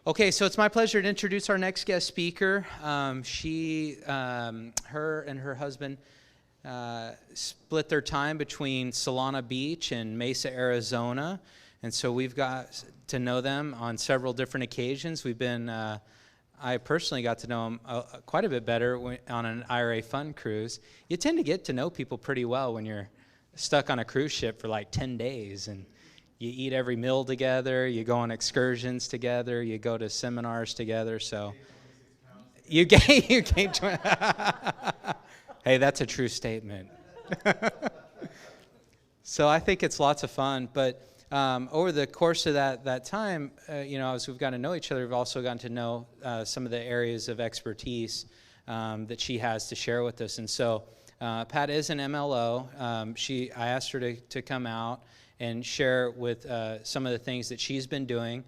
Okay, so it's my pleasure to introduce our next guest speaker. Her and her husband split their time between Solana Beach and Mesa, Arizona, and so we've got to know them on several different occasions. I personally got to know them quite a bit better on an IRA fund cruise. You tend to get to know people pretty well when you're stuck on a cruise ship for like 10 days, and you eat every meal together, you go on excursions together, you go to seminars together, so you gain 20. Hey, that's a true statement. So I think it's lots of fun, but over the course of that time, as we've gotten to know each other, we've also gotten to know some of the areas of expertise that she has to share with us. And so Pat is an MLO. I asked her to come out and share with some of the things that she's been doing,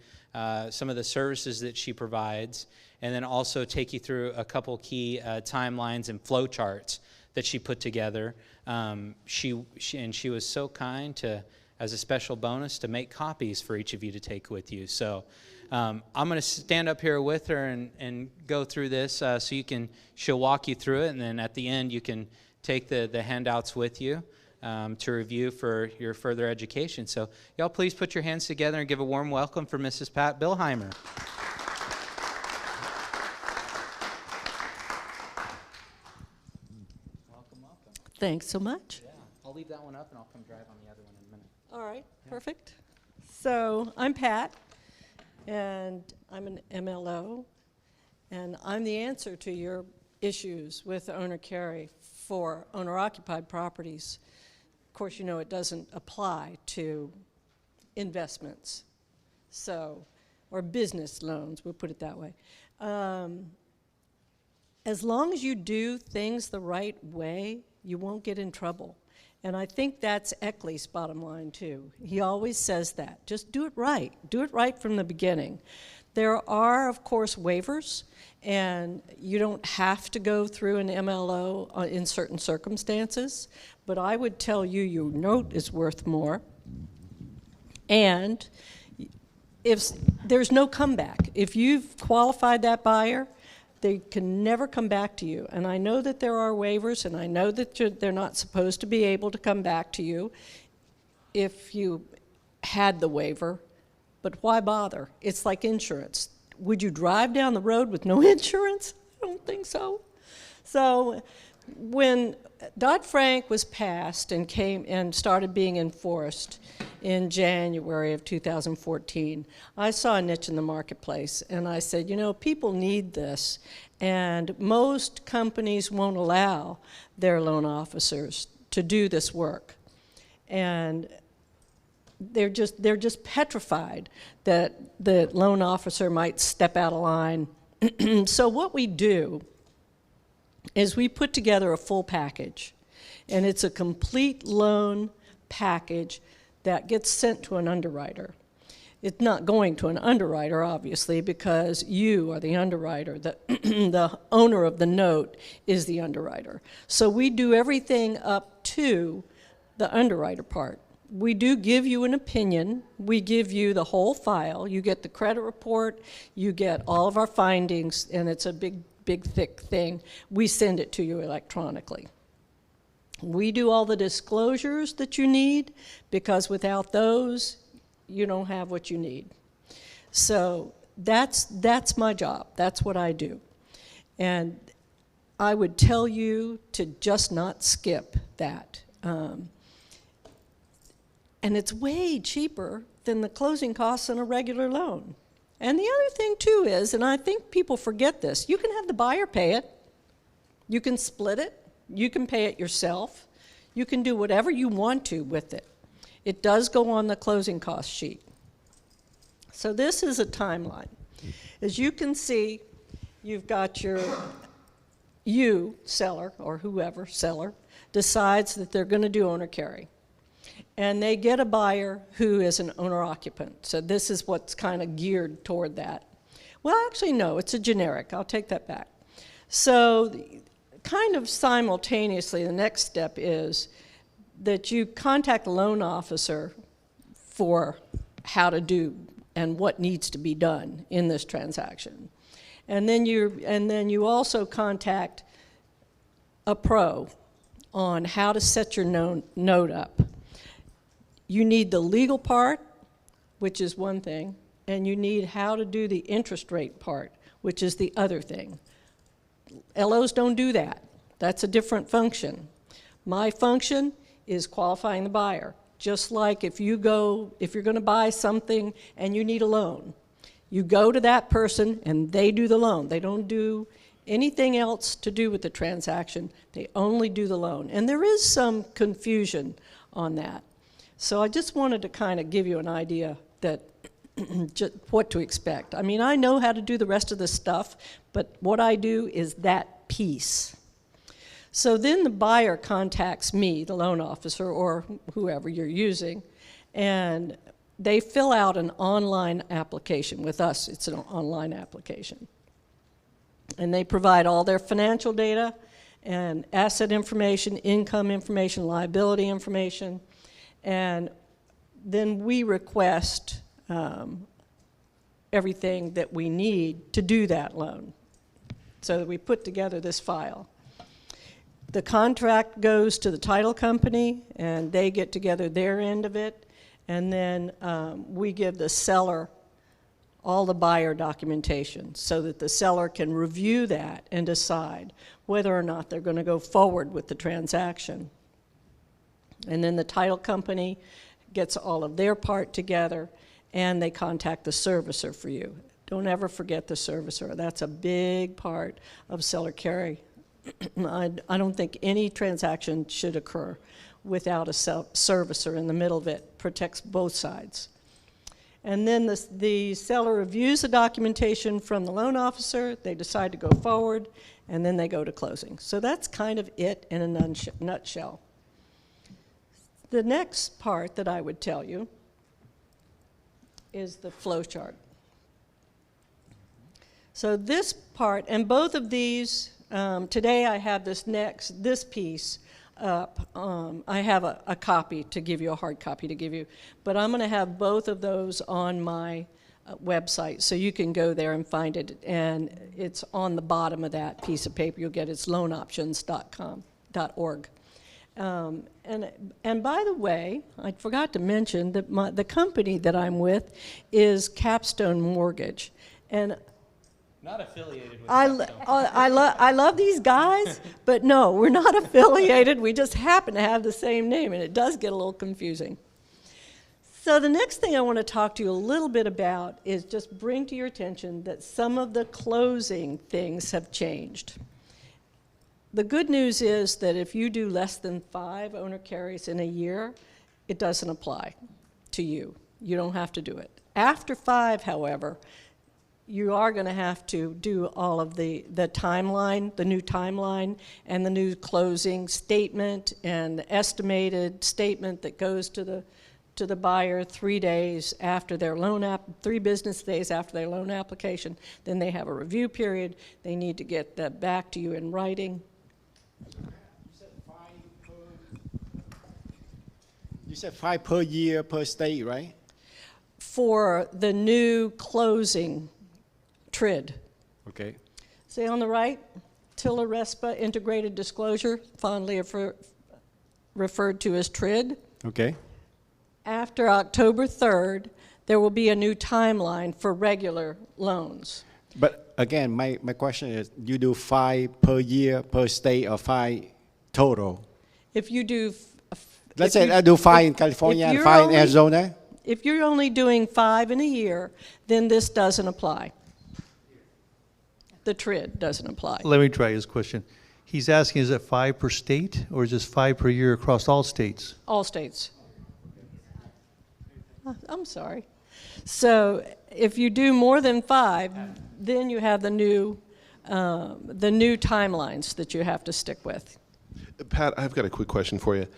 some of the services that she provides, and then also take you through a couple key timelines and flow charts that she put together. She was so kind to, as a special bonus, to make copies for each of you to take with you. So I'm going to stand up here with her and go through this so she'll walk you through it, and then at the end you can take the handouts with you to review for your further education. So y'all please put your hands together and give a warm welcome for Mrs. Pat Billheimer. Welcome. Thanks so much. Yeah, I'll leave that one up and I'll come drive on the other one in a minute. All right, perfect. So I'm Pat, and I'm an MLO, and I'm the answer to your issues with owner carry for owner-occupied properties. Of course, you know it doesn't apply to investments, or business loans, we'll put it that way. As long as you do things the right way, you won't get in trouble. And I think that's Eckley's bottom line, too. He always says that. Just do it right. Do it right from the beginning. There are, of course, waivers, and you don't have to go through an MLO in certain circumstances, but I would tell you your note is worth more. And if there's no comeback. If you've qualified that buyer, they can never come back to you. And I know that there are waivers, and I know that they're not supposed to be able to come back to you if you had the waiver, but why bother? It's like insurance. Would you drive down the road with no insurance? I don't think so. So when Dodd Frank was passed and came and started being enforced in January of 2014, I saw a niche in the marketplace, and I said, people need this, and most companies won't allow their loan officers to do this work. And they're just petrified that the loan officer might step out of line. So what we do is we put together a full package, and it's a complete loan package that gets sent to an underwriter. It's not going to an underwriter, obviously, because you are the underwriter. The owner of the note is the underwriter. So we do everything up to the underwriter part. We do give you an opinion. We give you the whole file. You get the credit report. You get all of our findings, and it's a big, thick thing. We send it to you electronically. We do all the disclosures that you need, because without those, you don't have what you need. So that's my job. That's what I do. And I would tell you to just not skip that. And it's way cheaper than the closing costs on a regular loan. And the other thing, too, is, and I think people forget this, you can have the buyer pay it. You can split it. You can pay it yourself. You can do whatever you want to with it. It does go on the closing cost sheet. So this is a timeline. As you can see, you've got you, seller, or whoever, seller, decides that they're going to do owner carry. And they get a buyer who is an owner-occupant. So this is what's kind of geared toward that. Well, actually, no, it's a generic. I'll take that back. So kind of simultaneously, the next step is that you contact the loan officer for how to do and what needs to be done in this transaction. And then you also contact a pro on how to set your note up. You need the legal part, which is one thing, and you need how to do the interest rate part, which is the other thing. LOs don't do that. That's a different function. My function is qualifying the buyer. Just like if you're going to buy something and you need a loan, you go to that person and they do the loan. They don't do anything else to do with the transaction. They only do the loan. And there is some confusion on that. So I just wanted to kind of give you an idea that what to expect. I mean, I know how to do the rest of the stuff, but what I do is that piece. So then the buyer contacts me, the loan officer, or whoever you're using, and they fill out an online application. With us, it's an online application. And they provide all their financial data and asset information, income information, liability information, and then we request everything that we need to do that loan. So that we put together this file. The contract goes to the title company, and they get together their end of it, and then we give the seller all the buyer documentation so that the seller can review that and decide whether or not they're going to go forward with the transaction. And then the title company gets all of their part together, and they contact the servicer for you. Don't ever forget the servicer. That's a big part of seller carry. I don't think any transaction should occur without a servicer in the middle of it. Protects both sides. And then the seller reviews the documentation from the loan officer, they decide to go forward, and then they go to closing. So that's kind of it in a nutshell. The next part that I would tell you is the flow chart. So this part, and both of these, today I have this piece up. I have a copy to give you, a hard copy to give you, but I'm going to have both of those on my website, so you can go there and find it, and it's on the bottom of that piece of paper. You'll get it's loanoptions.org. And by the way, I forgot to mention that the company that I'm with is Capstone Mortgage, and not affiliated with I love these guys, but no, we're not affiliated. We just happen to have the same name, and it does get a little confusing. So the next thing I want to talk to you a little bit about is just bring to your attention that some of the closing things have changed. The good news is that if you do less than 5 owner carries in a year, it doesn't apply to you. You don't have to do it. After 5, however, you are going to have to do all of the timeline, the new timeline, and the new closing statement and the estimated statement that goes to the buyer 3 days after their loan 3 business days after their loan application. Then they have a review period. They need to get that back to you in writing. You said 5 per year per state, right? For the new closing TRID. Okay. See on the right, TILA RESPA integrated disclosure, fondly referred to as TRID. Okay. After October 3rd, there will be a new timeline for regular loans. But again, my question is, you do 5 per year per state or 5 total? If you do... Let's say I do 5 in California and 5 in Arizona? If you're only doing 5 in a year, then this doesn't apply. The TRID doesn't apply. Let me try his question. He's asking, is it 5 per state, or is this 5 per year across all states? All states. I'm sorry. So if you do more than 5, then you have the new timelines that you have to stick with. Pat, I've got a quick question for you.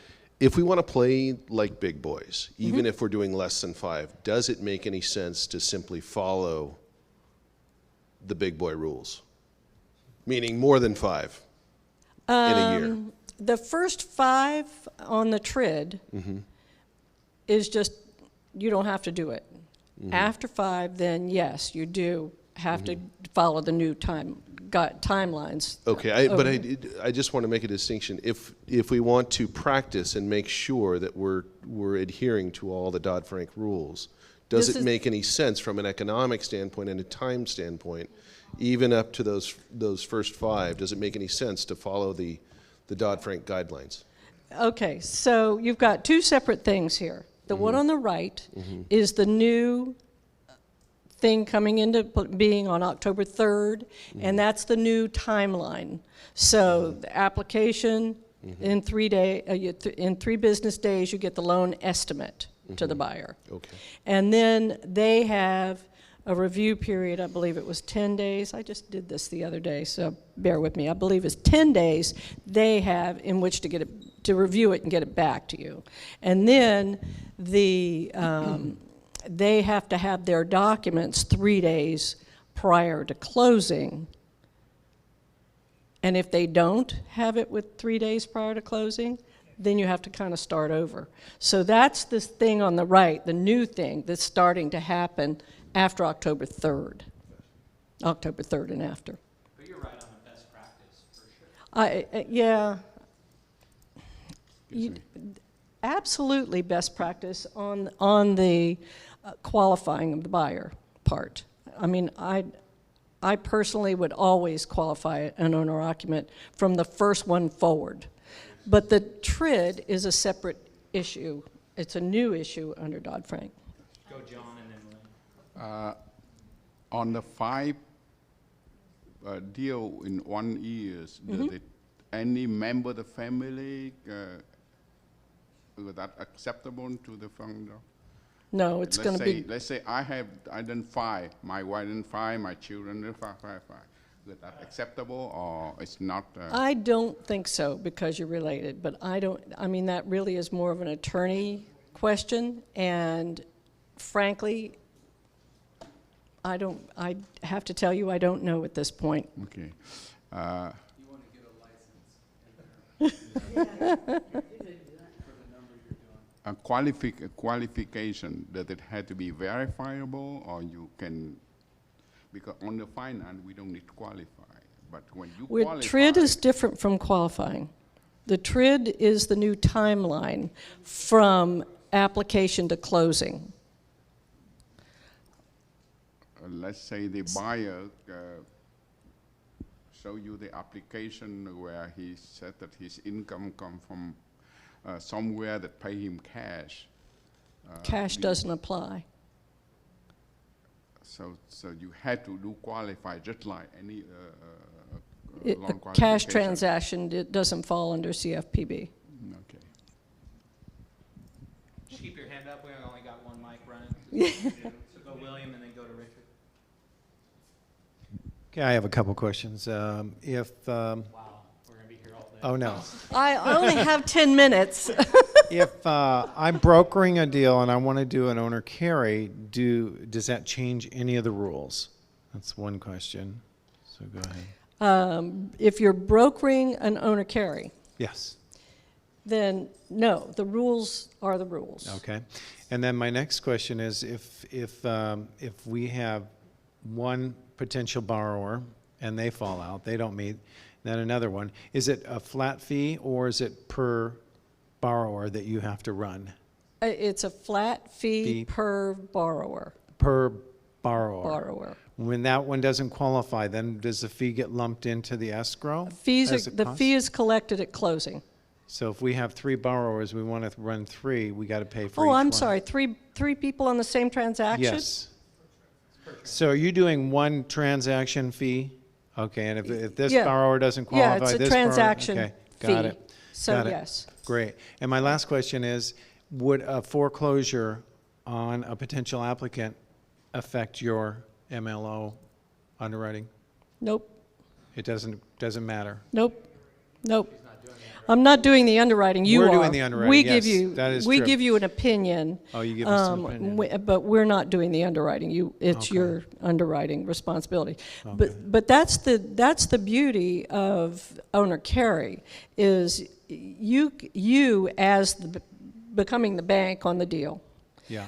If we want to play like big boys, even if we're doing less than 5, does it make any sense to simply follow the big boy rules? Meaning more than 5 in a year. The first 5 on the TRID is just, you don't have to do it. After 5, then yes, you do have to follow the new timelines. Okay, but I just want to make a distinction. If we want to practice and make sure that we're adhering to all the Dodd Frank rules, does it make any sense from an economic standpoint and a time standpoint, even up to those first 5? Does it make any sense to follow the Dodd Frank guidelines? Okay, so you've got 2 separate things here. The one on the right is the new thing coming into being on October 3rd, and that's the new timeline. So the application, in 3 business days, you get the loan estimate to the buyer. Okay. And then they have a review period, I believe it was 10 days. I just did this the other day, so bear with me. I believe it's 10 days they have in which to get it, to review it and get it back to you. And then they have to have their documents 3 days prior to closing. And if they don't have it with 3 days prior to closing, then you have to kind of start over. So that's this thing on the right, the new thing that's starting to happen after October 3rd. October 3rd and after. But you're right on the best practice, for sure. Yeah. Absolutely best practice on the qualifying of the buyer part. I mean, I personally would always qualify an owner occupant from the first one forward. But the TRID is a separate issue. It's a new issue under Dodd Frank. Go John and then Lynn. On the 5 deal in 1 year, does it, any member of the family, is that acceptable to the founder? No, it's going to be. Let's say I done 5, my wife done 5, my children done 5. Is that acceptable or it's not? I don't think so because you're related, but I mean, that really is more of an attorney question, and frankly, I have to tell you, I don't know at this point. Okay. You want to get a license. A qualification, does it have to be verifiable, or you can, because on the finance, we don't need to qualify, but when you qualify. TRID is different from qualifying. The TRID is the new timeline from application to closing. Let's say the buyer show you the application where he said that his income come from somewhere that pay him cash. Cash doesn't apply. So you had to do qualify just like any A loan cash qualification. transaction, it doesn't fall under CFPB. Okay. Just keep your hand up. We only got one mic running. So go William and then go to Richard. Okay, I have a couple questions. Wow, we're going to be here all day. Oh no. I only have 10 minutes. If I'm brokering a deal and I want to do an owner carry, does that change any of the rules? That's one question. So go ahead. If you're brokering an owner carry, Yes. then no, the rules are the rules. Okay. And then my next question is if we have one potential borrower and they fall out, they don't meet, then another one, is it a flat fee or is it per borrower that you have to run? It's a flat fee per borrower. Per borrower. When that one doesn't qualify, then does the fee get lumped into the escrow? The fee is collected at closing. So if we have 3 borrowers, we want to run 3, we got to pay for each Oh, one. I'm sorry, three people on the same transaction? Yes. So are you doing one transaction fee? Okay, and if this Yeah. borrower doesn't Yeah, qualify, it's a this borrower- transaction okay, fee. got it. So Got it. yes. Great. And my last question is, would a foreclosure on a potential applicant affect your MLO underwriting? Nope, It doesn't matter. nope. I'm not doing the underwriting, you are. We're doing the underwriting, We yes, give you, that is we true. give you an opinion. Oh, you give us an opinion. But we're not doing the underwriting. It's Okay. your underwriting responsibility. Okay. But that's the beauty of owner carry is you as becoming the bank on the deal, Yeah.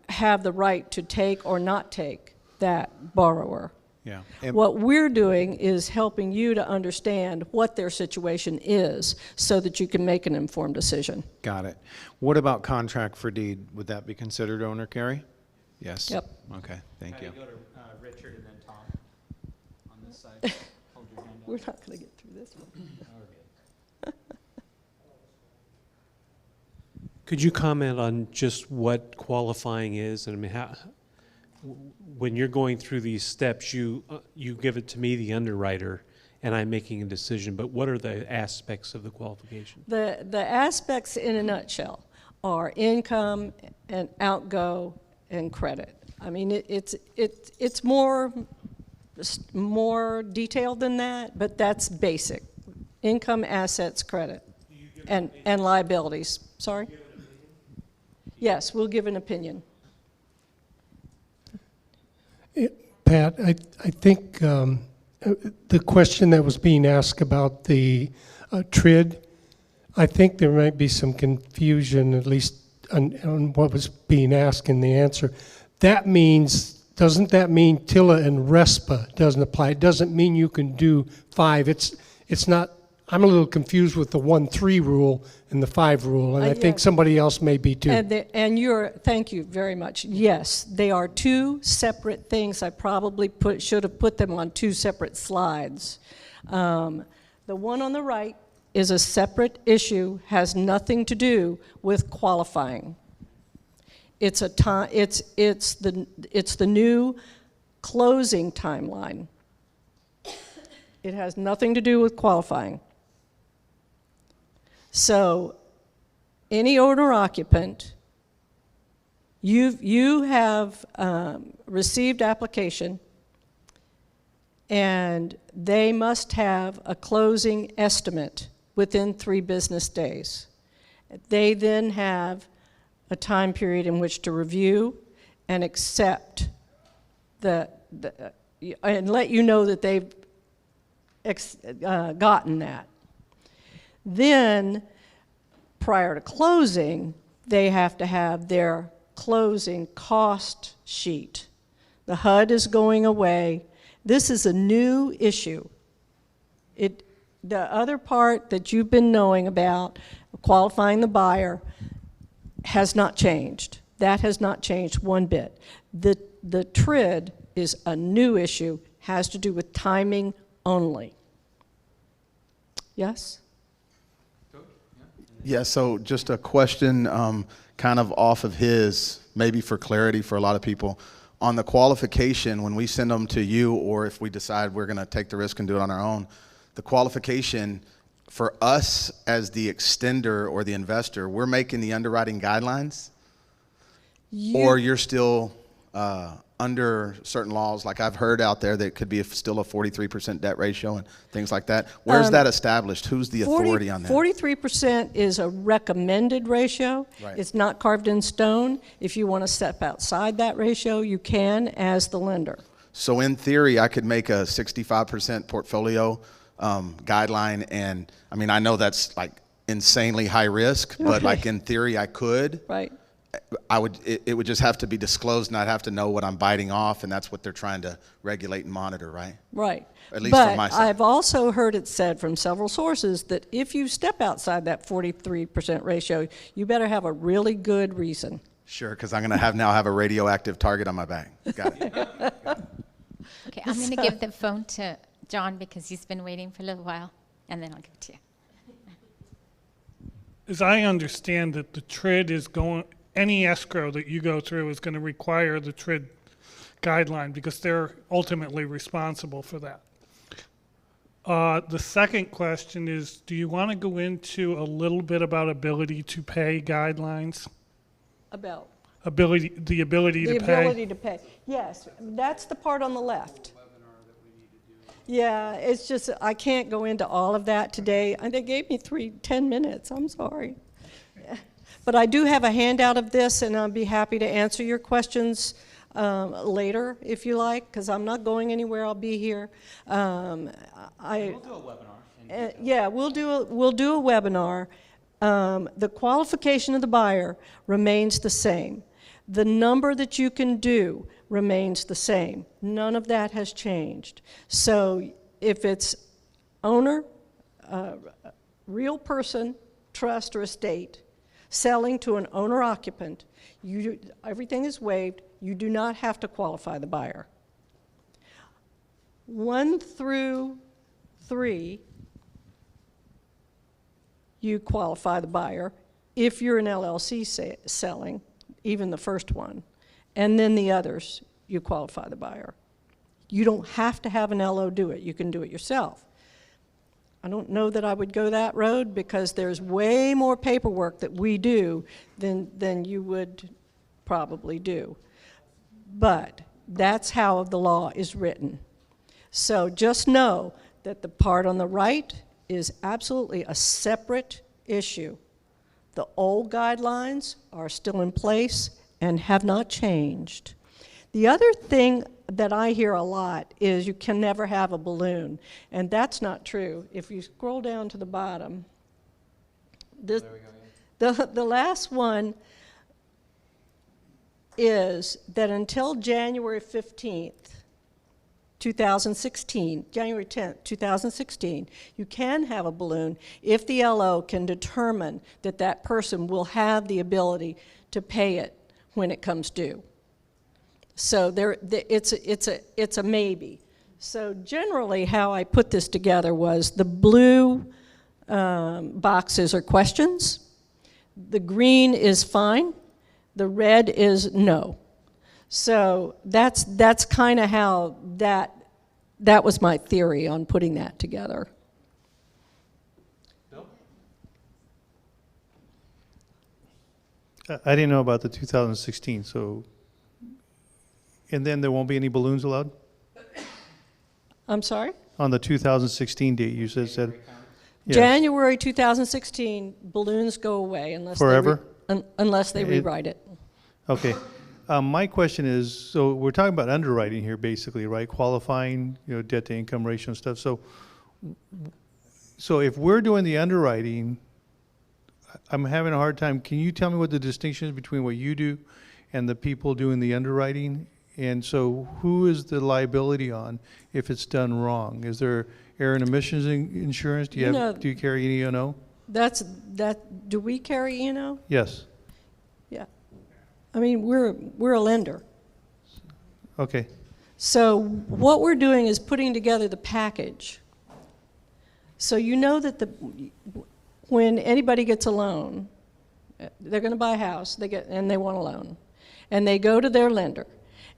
have the right to take or not take that borrower. Yeah. And- What we're doing is helping you to understand what their situation is so that you can make an informed decision. Got it. What about contract for deed? Would that be considered owner carry? Yes. Yep. Okay, thank you. Go to Richard and then Tom on this side. Hold your hand up. We're not going to get through this one. Could you comment on just what qualifying is? And I mean, when you're going through these steps, you give it to me, the underwriter, and I'm making a decision. But what are the aspects of the qualification? The aspects in a nutshell are income and outgo and credit. I mean, it's more detailed than that, but that's basic. Income, assets, credit, and liabilities. Sorry? Yes, we'll give an opinion. Pat, I think the question that was being asked about the TRID, I think there might be some confusion, at least on what was being asked in the answer. That means, doesn't that mean TILA and RESPA doesn't apply? It doesn't mean you can do 5. It's not, I'm a little confused with the 1-3 rule and the 5 rule, and I think yeah. somebody else may be too. Thank you very much. Yes, they are two separate things. I probably should have put them on 2 separate slides. The one on the right is a separate issue, has nothing to do with qualifying. It's the new closing timeline. It has nothing to do with qualifying. So, any owner-occupant, you have received application, and they must have a closing estimate within 3 business days. They then have a time period in which to review and accept and let you know that they've gotten that. Then, prior to closing, they have to have their closing cost sheet. The HUD is going away. This is a new issue. The other part that you've been knowing about, qualifying the buyer, has not changed. That has not changed one bit. The TRID is a new issue, has to do with timing only. Yes? Yeah, so just a question kind of off of his, maybe for clarity for a lot of people. On the qualification, when we send them to you, or if we decide we're going to take the risk and do it on our own, the qualification for us as the extender or the investor, we're making the underwriting guidelines? Or you're still under certain laws, like I've heard out there that could be still a 43% debt ratio and things like that. Where's that established? Who's the authority on that? 43% is a recommended ratio. Right. It's not carved in stone. If you want to step outside that ratio, you can as the lender. So in theory, I could make a 65% portfolio guideline, and I mean, I know that's like insanely high risk, but like in theory I could. Right. It would just have to be disclosed, and I'd have to know what I'm biting off, and that's what they're trying to regulate and monitor, right? Right. At least from my But side. I've also heard it said from several sources that if you step outside that 43% ratio, you better have a really good reason. Sure, because I'm going to now have a radioactive target on my back. Got it. Okay, I'm going to give the phone to John because he's been waiting for a little while, and then I'll give it to you. As I understand it, the TRID is any escrow that you go through is going to require the TRID guideline because they're ultimately responsible for that. The second question is, do you want to go into a little bit about ability to pay guidelines? About? The ability to pay? The ability to pay. Yes, that's the part on the left. Yeah, it's just, I can't go into all of that today. They gave me 10 minutes, I'm sorry. But I do have a handout of this, and I'll be happy to answer your questions later, if you like, because I'm not going anywhere, I'll be here. We'll do a webinar. Yeah, we'll do a webinar. The qualification of the buyer remains the same. The number that you can do remains the same. None of that has changed. So if it's owner, real person, trust, or estate, selling to an owner-occupant, everything is waived. You do not have to qualify the buyer. 1 through 3, you qualify the buyer if you're an LLC selling, even the first one. And then the others, you qualify the buyer. You don't have to have an LO do it. You can do it yourself. I don't know that I would go that road because there's way more paperwork that we do than you would probably do. But that's how the law is written. So just know that the part on the right is absolutely a separate issue. The old guidelines are still in place and have not changed. The other thing that I hear a lot is you can never have a balloon, and that's not true. If you scroll down to the bottom, the last one is that until January 15th, 2016, January 10th, 2016, you can have a balloon if the LO can determine that that person will have the ability to pay it when it comes due. So it's a maybe. So generally how I put this together was the blue boxes are questions, the green is fine, the red is no. So that's kind of how that was my theory on putting that together. I didn't know about the 2016, so, and then there won't be any balloons allowed? I'm sorry? On the 2016 date, you said, yes. January 2016, balloons go away unless Forever? Unless they rewrite it. Okay. My question is, so we're talking about underwriting here basically, right? Qualifying, debt to income ratio and stuff. So if we're doing the underwriting, I'm having a hard time. Can you tell me what the distinction is between what you do and the people doing the underwriting? And so who is the liability on if it's done wrong? Is there error and omissions insurance? Do you carry E&O? Do we carry E&O? Yes. Yeah. I mean, we're a lender. Okay. So what we're doing is putting together the package. So you know that when anybody gets a loan, they're going to buy a house, and they want a loan, and they go to their lender,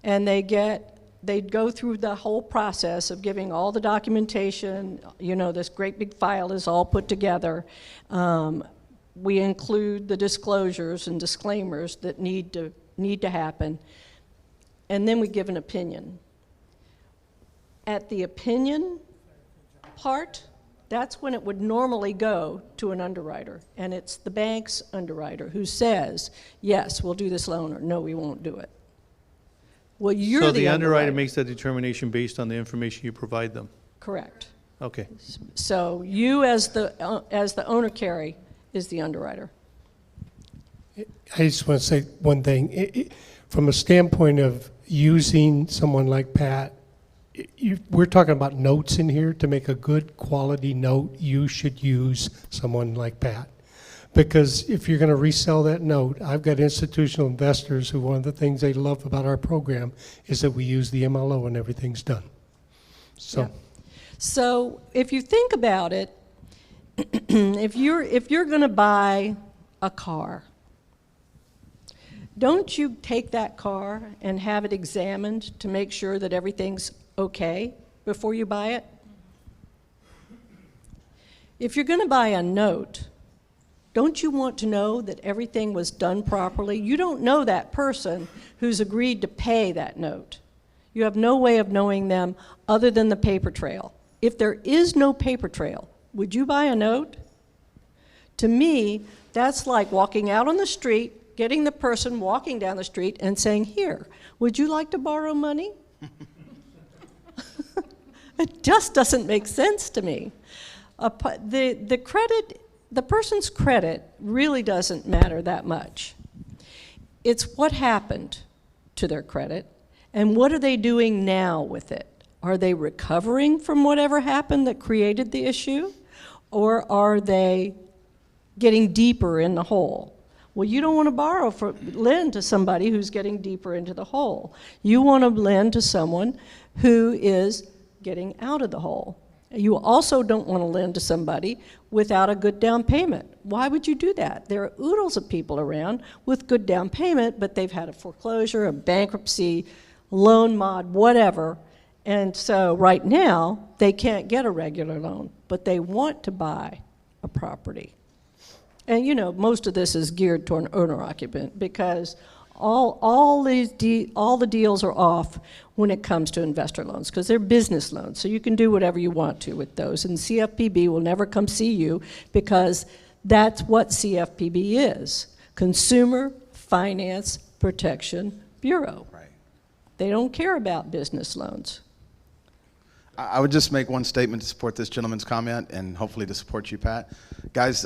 and they go through the whole process of giving all the documentation. This great big file is all put together. We include the disclosures and disclaimers that need to happen, and then we give an opinion. At the opinion part, that's when it would normally go to an underwriter, and it's the bank's underwriter who says, yes, we'll do this loan, or no, we won't do it. Well, you're so the underwriter makes that determination based on the information you provide them? Correct. Okay. So you as the owner carry is the underwriter. I just want to say one thing. From a standpoint of using someone like Pat, we're talking about notes in here. To make a good quality note, you should use someone like Pat. Because if you're going to resell that note, I've got institutional investors who one of the things they love about our program is that we use the MLO and everything's done. So, yeah. So if you think about it, if you're going to buy a car, don't you take that car and have it examined to make sure that everything's okay before you buy it? If you're going to buy a note, don't you want to know that everything was done properly? You don't know that person who's agreed to pay that note. You have no way of knowing them other than the paper trail. If there is no paper trail, would you buy a note? To me, that's like walking out on the street, getting the person walking down the street and saying, here, would you like to borrow money? It just doesn't make sense to me. The person's credit really doesn't matter that much. it's what happened to their credit, and what are they doing now with it? Are they recovering from whatever happened that created the issue, or are they getting deeper in the hole? Well, you don't want to lend to somebody who's getting deeper into the hole. You want to lend to someone who is getting out of the hole. You also don't want to lend to somebody without a good down payment. Why would you do that? There are oodles of people around with good down payment, but they've had a foreclosure, a bankruptcy, loan mod, whatever. And so right now, they can't get a regular loan, but they want to buy a property. And you know, most of this is geared toward owner-occupant because all the deals are off when it comes to investor loans because they're business loans. So you can do whatever you want to with those. And CFPB will never come see you because that's what CFPB is, Consumer Finance Protection Bureau. Right. They don't care about business loans. I would just make one statement to support this gentleman's comment and hopefully to support you, Pat. Guys,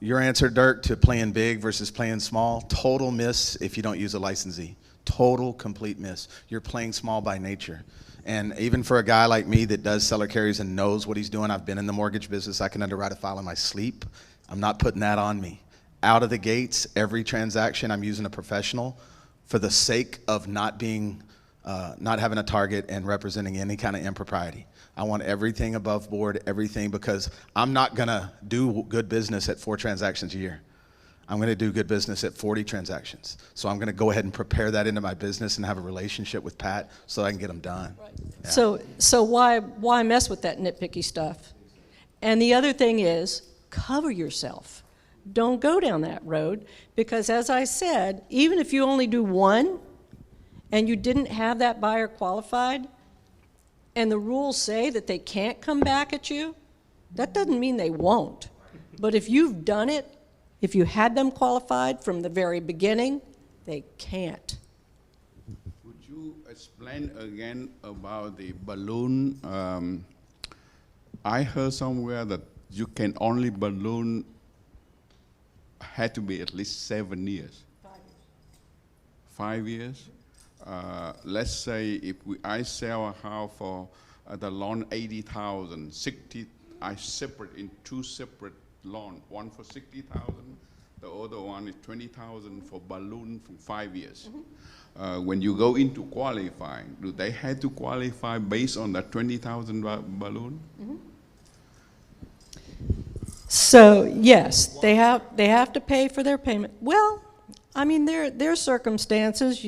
your answer, Dirk, to playing big versus playing small, total miss if you don't use a licensee. Total, complete miss. You're playing small by nature. And even for a guy like me that does seller carries and knows what he's doing, I've been in the mortgage business, I can underwrite a file in my sleep. I'm not putting that on me. Out of the gates, every transaction, I'm using a professional for the sake of not having a target and representing any kind of impropriety. I want everything above board, everything, because I'm not gonna do good business at 4 transactions a year. I'm gonna do good business at 40 transactions. So I'm gonna go ahead and prepare that into my business and have a relationship with Pat so I can get them done. Right. Yeah. So why mess with that nitpicky stuff? And the other thing is, cover yourself. Don't go down that road because as I said, even if you only do one and you didn't have that buyer qualified, and the rules say that they can't come back at you, that doesn't mean they won't. But if you've done it, if you had them qualified from the very beginning, they can't. Would you explain again about the balloon? I heard somewhere that you can only balloon had to be at least 7 years. 5 years? Let's say if I sell a house for the loan 80,000, 60, I separate in 2 separate loans, one for 60,000, the other one is 20,000 for balloon for 5 years. Mm-hmm. When you go into qualifying, do they have to qualify based on that 20,000 balloon? Mm-hmm. So yes, they have to pay for their payment. Well, I mean, there are circumstances.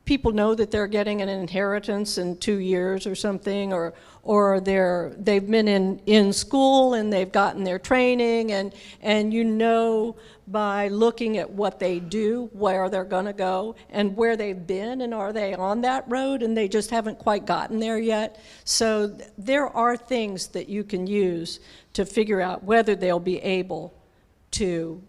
People know that they're getting an inheritance in 2 years or something, or they've been in school and they've gotten their training, and you know by looking at what they do, where they're going to go, and where they've been, and are they on that road, and they just haven't quite gotten there yet. So there are things that you can use to figure out whether they'll be able to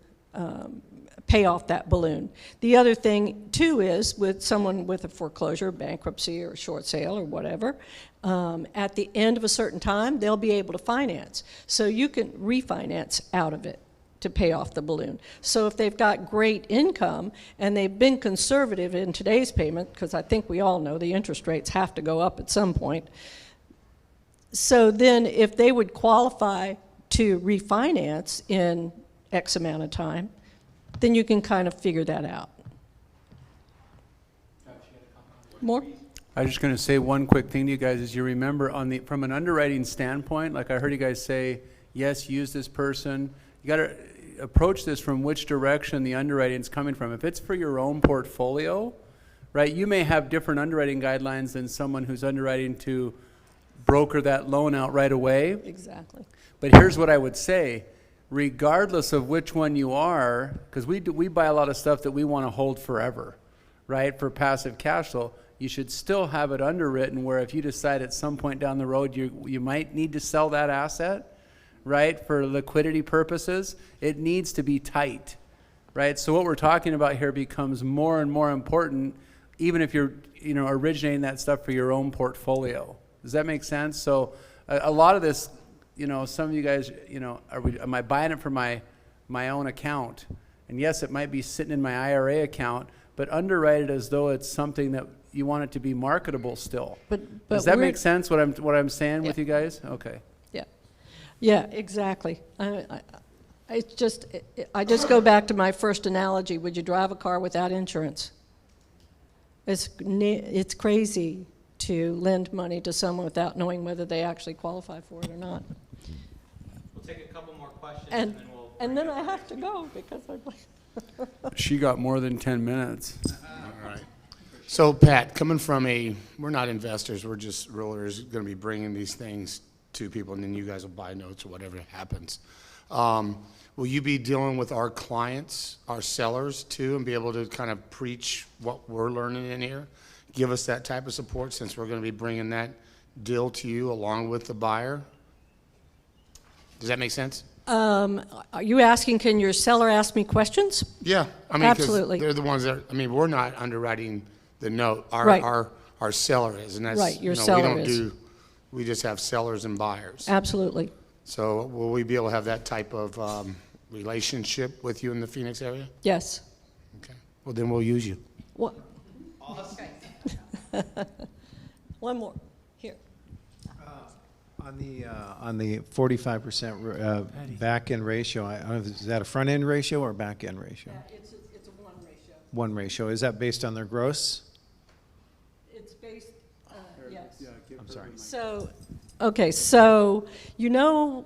pay off that balloon. The other thing, too, is with someone with a foreclosure, bankruptcy, or short sale, or whatever, at the end of a certain time, they'll be able to finance. So you can refinance out of it to pay off the balloon. So if they've got great income and they've been conservative in today's payment, because I think we all know the interest rates have to go up at some point, so then if they would qualify to refinance in X amount of time, then you can kind of figure that out. More? I was just going to say one quick thing to you guys. As you remember, from an underwriting standpoint, like I heard you guys say, yes, use this person. You got to approach this from which direction the underwriting is coming from. If it's for your own portfolio, right, you may have different underwriting guidelines than someone who's underwriting to broker that loan out right away. Exactly. But here's what I would say. Regardless of which one you are, because we buy a lot of stuff that we want to hold forever, right, for passive cash flow, you should still have it underwritten where if you decide at some point down the road you might need to sell that asset, right, for liquidity purposes, it needs to be tight, right? So what we're talking about here becomes more and more important even if you're originating that stuff for your own portfolio. Does that make sense? So a lot of this, some of you guys, am I buying it for my own account? And yes, it might be sitting in my IRA account, but underwrite it as though it's something that you want it to be marketable still. But Does that we're- make sense, what I'm saying with you guys? Okay. Yeah, exactly. It's just, I just go back to my first analogy. Would you drive a car without insurance? It's crazy to lend money to someone without knowing whether they actually qualify for it or not. We'll take a couple more questions And, then we'll. and then I have to go because I'm like. She got more than 10 minutes. All right. So Pat, coming from we're not investors, we're just realtors going to be bringing these things to people, and then you guys will buy notes or whatever happens. Will you be dealing with our clients, our sellers too, and be able to kind of preach what we're learning in here? Give us that type of support since we're going to be bringing that deal to you along with the buyer? Does that make sense? Are you asking, can your seller ask me questions? Yeah, I mean, 'cause Absolutely. they're the ones that, I mean, we're not underwriting the note. Right. Our seller is, and that's, Right, your you know, seller we don't is. we just have sellers and buyers. Absolutely. So will we be able to have that type of relationship with you in the Phoenix area? Yes. Okay. Well, then we'll use you. What? One more. Here. On the 45% back-end ratio, I don't know, is that a front-end ratio or back-end ratio? It's a one ratio. One ratio. Is that based on their gross? It's based, yes. I'm sorry. So, okay, so, you know,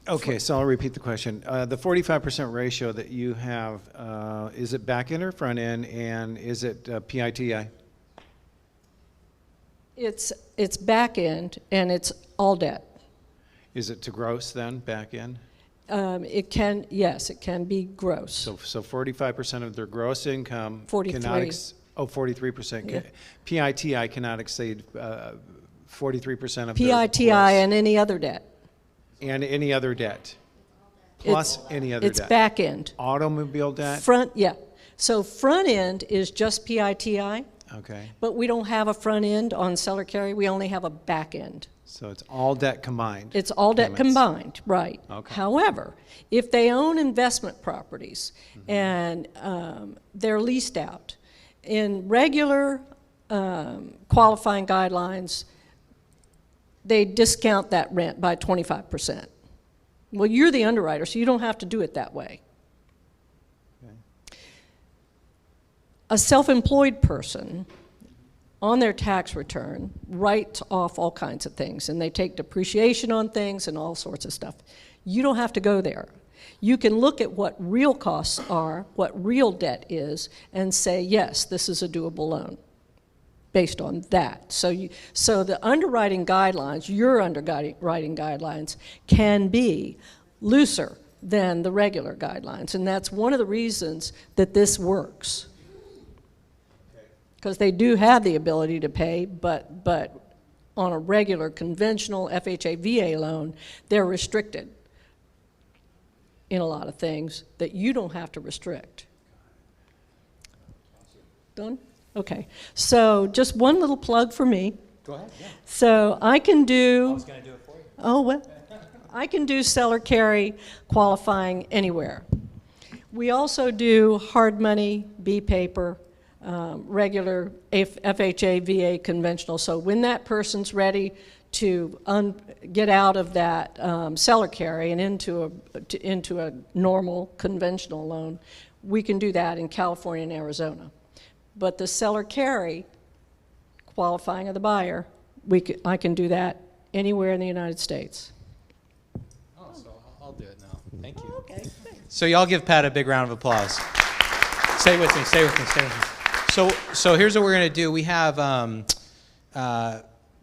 Okay, so I'll repeat the question. The 45% ratio that you have, is it back-end or front-end, and is it PITI? it's back end and it's all debt. Is it to gross then, back-end? It can, yes, it can be gross. So 45% of their gross income 43. cannot 43%. Yeah. PITI cannot exceed 43% of their PITI gross. and any other debt. And any other debt, plus any other It's debt. back end. Automobile debt? Front, yeah. So front end is just PITI, Okay, but we don't have a front end on seller carry. We only have a back end. so it's all debt combined? It's all debt payments. combined, right. Okay. However, if they own investment properties and they're leased out, in regular qualifying guidelines, they discount that rent by 25%. Well, you're the underwriter, so you don't have to do it that way. Okay. A self-employed person on their tax return writes off all kinds of things, and they take depreciation on things and all sorts of stuff. You don't have to go there. You can look at what real costs are, what real debt is, and say, yes, this is a doable loan based on that. So the underwriting guidelines, your underwriting guidelines, can be looser than the regular guidelines, and that's one of the reasons that this works. Because they do have the ability to pay, but on a regular, conventional FHA, VA loan, they're restricted in a lot of things that you don't have to restrict. Done? Okay. So just one little plug for me. Go ahead, yeah. So I can do... I was going to do it for you. Oh, well, I can do seller carry qualifying anywhere. We also do hard money, B paper, regular FHA, VA conventional. So when that person's ready to get out of that seller carry and into a normal conventional loan, we can do that in California and Arizona. But the seller carry qualifying of the buyer, I can do that anywhere in the United States. Oh, so I'll do it now. Thank you. Okay. So y'all give Pat a big round of applause. Stay with me, stay with me, stay with me. So here's what we're going to do. We have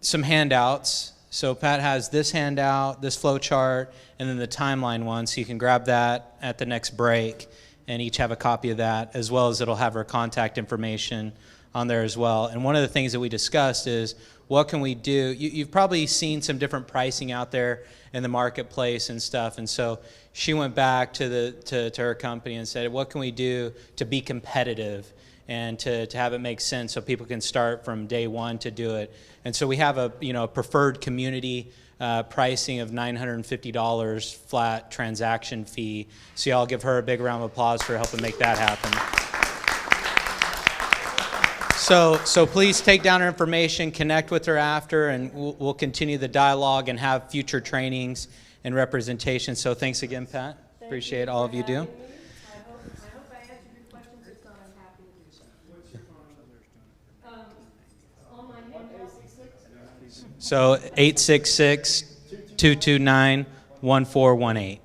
some handouts. So Pat has this handout, this flow chart, and then the timeline one. So you can grab that at the next break and each have a copy of that, as well as it'll have her contact information on there as well. And one of the things that we discussed is, what can we do? You've probably seen some different pricing out there in the marketplace and stuff. And so she went back to her company and said, what can we do to be competitive? and to have it make sense so people can start from day one to do it. And so we have a preferred community pricing of $950 flat transaction fee. So y'all give her a big round of applause for helping make that happen. So please take down her information, connect with her after, and we'll continue the dialogue and have future trainings and representation. So thanks again, Pat. Appreciate all of you do. I hope I answered your questions. If not, I'm happy to do so. What's your phone number? On my handout. So 866-229-1418.